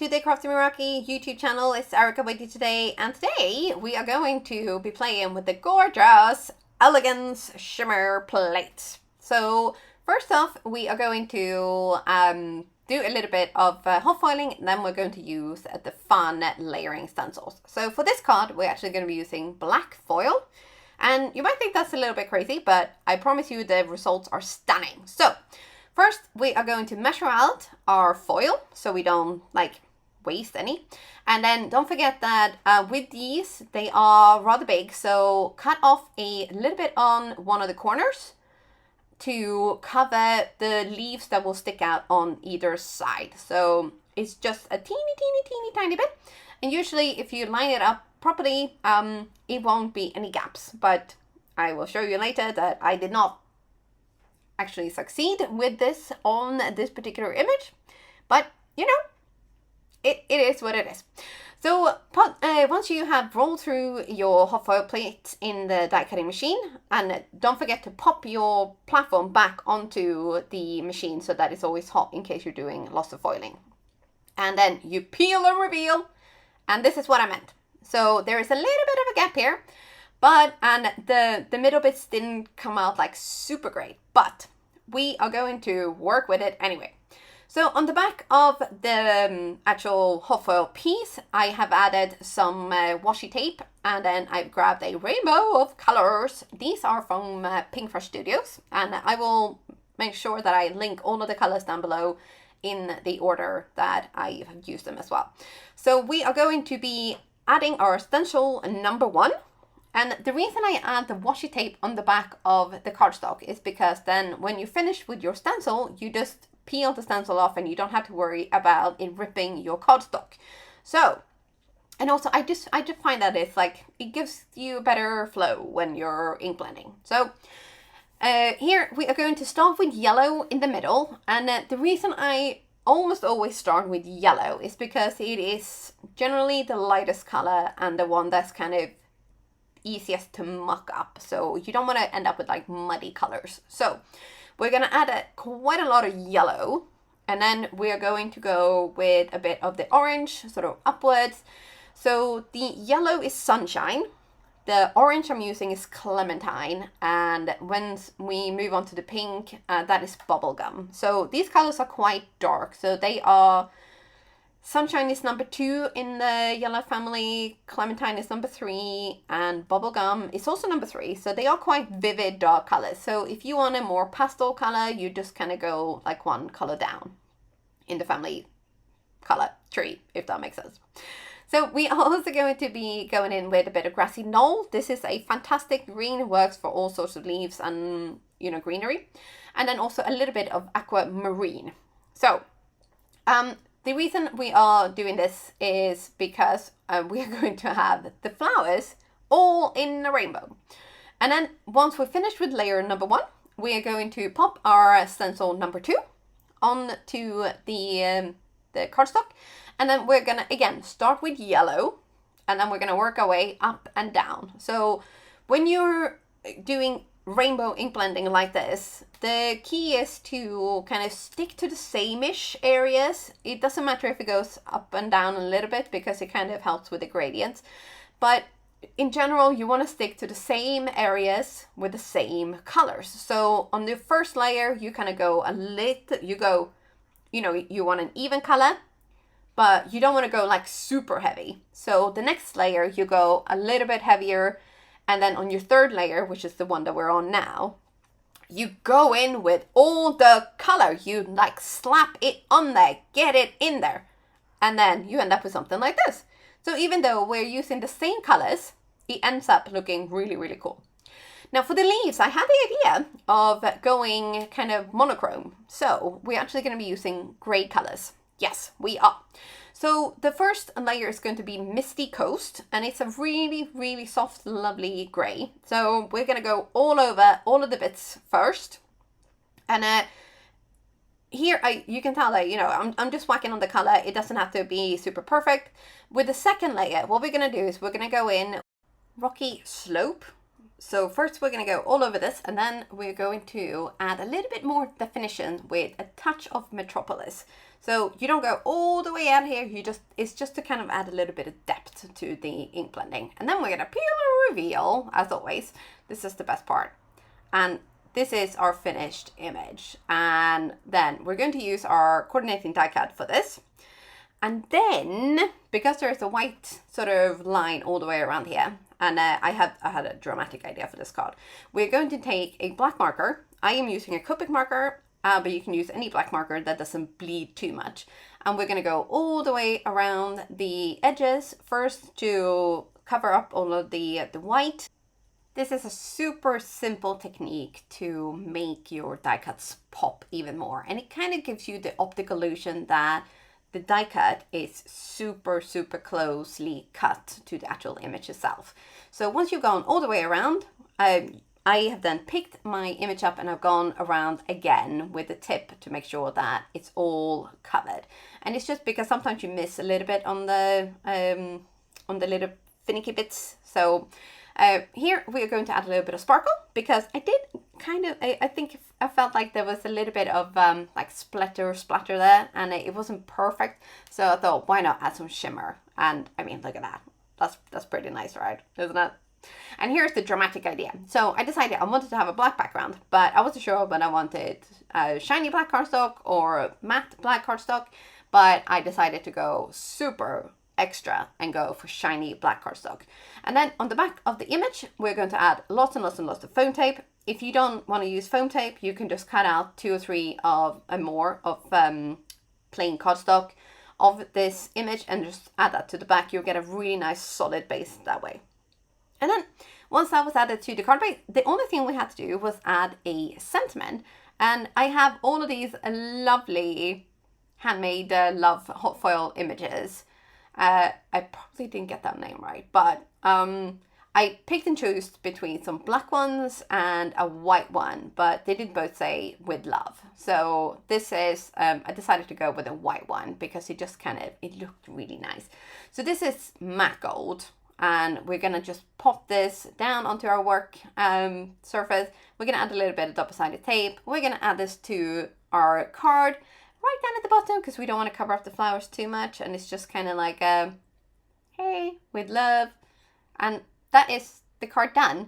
the Crafty Meraki YouTube channel. It's Erica with you today, and today we are going to be playing with the gorgeous Elegance Shimmer plate. So first off, we are going to do a little bit of hot foiling, and then we're going to use the fun layering stencils. So for this card, we're actually going to be using black foil, and you might think that's a little bit crazy, but I promise you the results are stunning. So first, we are going to measure out our foil so we don't waste any. And then don't forget that with these, they are rather big. So cut off a little bit on one of the corners to cover the leaves that will stick out on either side. So it's just a teeny tiny bit. And usually if you line it up properly, it won't be any gaps. But I will show you later that I did not actually succeed with this on this particular image, but you know, it is what it is. So once you have rolled through your hot foil plate in the die cutting machine, and don't forget to pop your platform back onto the machine so that it's always hot in case you're doing lots of foiling. And then you peel and reveal, and this is what I meant. So there is a little bit of a gap here, and the middle bits didn't come out like super great, but we are going to work with it anyway. So on the back of the actual hot foil piece, I have added some washi tape, and then I've grabbed a rainbow of colors. These are from Pink Fresh Studios, and I will make sure that I link all of the colors down below in the order that I have used them as well. So we are going to be adding our stencil number 1. And the reason I add the washi tape on the back of the cardstock is because then when you finish with your stencil, you just peel the stencil off and you don't have to worry about it ripping your cardstock. So, and also I just find that it's it gives you a better flow when you're ink blending. So here we are going to start with yellow in the middle. And the reason I almost always start with yellow is because it is generally the lightest color and the one that's kind of easiest to muck up, so you don't want to end up with muddy colors. So we're going to add quite a lot of yellow, and then we're going to go with a bit of the orange sort of upwards. So the yellow is Sunshine, the orange I'm using is Clementine, and when we move on to the pink, that is Bubblegum. So these colors are quite dark, so they are Sunshine is number 2 in the yellow family, Clementine is number 3, and Bubblegum is also number 3. So they are quite vivid dark colors. So if you want a more pastel color, you just kind of go one color down in the family color tree, if that makes sense. So we are also going to be going in with a bit of Grassy Knoll. This is a fantastic green, works for all sorts of leaves and, greenery. And then also a little bit of Aquamarine. So, the reason we are doing this is because we are going to have the flowers all in a rainbow. And then once we're finished with layer number 1, we are going to pop our stencil number 2 onto the cardstock. And then we're going to, again, start with yellow, and then we're going to work our way up and down. So when you're doing rainbow ink blending like this, the key is to kind of stick to the same-ish areas. It doesn't matter if it goes up and down a little bit because it kind of helps with the gradients. But in general, you want to stick to the same areas with the same colors. So on the first layer, you kind of go you want an even color, but you don't want to go super heavy. So the next layer, you go a little bit heavier. And then on your third layer, which is the one that we're on now, you go in with all the color. You slap it on there, get it in there. And then you end up with something like this. So even though we're using the same colors, it ends up looking really, really cool. Now for the leaves, I had the idea of going kind of monochrome. So we're actually going to be using gray colors. Yes, we are. So the first layer is going to be Misty Coast, and it's a really, really soft, lovely gray. So we're going to go all over all of the bits first. And here you can tell that, I'm just whacking on the color. It doesn't have to be super perfect. With the second layer, what we're going to do is we're going to go in Rocky Slope. So first we're going to go all over this, and then we're going to add a little bit more definition with a touch of Metropolis. So you don't go all the way out here, it's just to kind of add a little bit of depth to the ink blending. And then we're gonna peel and reveal, as always. This is the best part. And this is our finished image. And then we're going to use our coordinating die cut for this. And then, because there's a white sort of line all the way around here, and I had a dramatic idea for this card. We're going to take a black marker. I am using a Copic marker, but you can use any black marker that doesn't bleed too much. And we're going to go all the way around the edges first to cover up all of the white. This is a super simple technique to make your die cuts pop even more. And it kind of gives you the optic illusion that the die cut is super, super closely cut to the actual image itself. So once you've gone all the way around, I have then picked my image up and I've gone around again with the tip to make sure that it's all covered. And it's just because sometimes you miss a little bit on the little finicky bits. So here we are going to add a little bit of sparkle, because I did I think I felt like there was a little bit of like splatter there, and it wasn't perfect. So I thought, why not add some shimmer? And I mean, look at that. That's pretty nice, right? Isn't it? And here's the dramatic idea. So I decided I wanted to have a black background, but I wasn't sure whether I wanted a shiny black cardstock or matte black cardstock, but I decided to go super extra and go for shiny black cardstock. And then on the back of the image, we're going to add lots and lots and lots of foam tape. If you don't want to use foam tape, you can just cut out 2 or 3 of more of plain cardstock of this image and just add that to the back. You'll get a really nice solid base that way. And then once that was added to the card base, the only thing we had to do was add a sentiment. And I have all of these lovely Handmade Love hot foil images. I probably didn't get that name right, but I picked and chose between some black ones and a white one, but they did both say with love. So this is, I decided to go with a white one because it just it looked really nice. So this is matte gold, and we're gonna just pop this down onto our work surface. We're gonna add a little bit of double-sided tape. We're gonna add this to our card right down at the bottom because we don't want to cover up the flowers too much, and it's just kind of like a hey, with love. And that is the card done.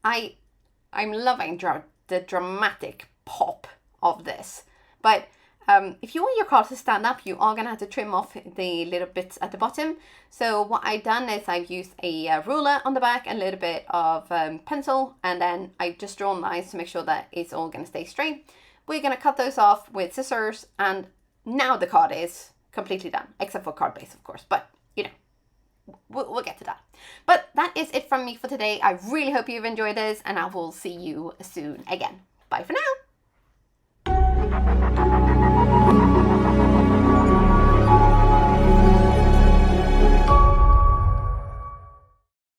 I'm loving the dramatic pop of this, but if you want your card to stand up, you are gonna have to trim off the little bits at the bottom. So what I've done is I've used a ruler on the back and a little bit of pencil, and then I've just drawn lines to make sure that it's all gonna stay straight. We're going to cut those off with scissors, and now the card is completely done, except for card base, of course, but you know, we'll get to that. But that is it from me for today. I really hope you've enjoyed this, and I will see you soon again. Bye for now.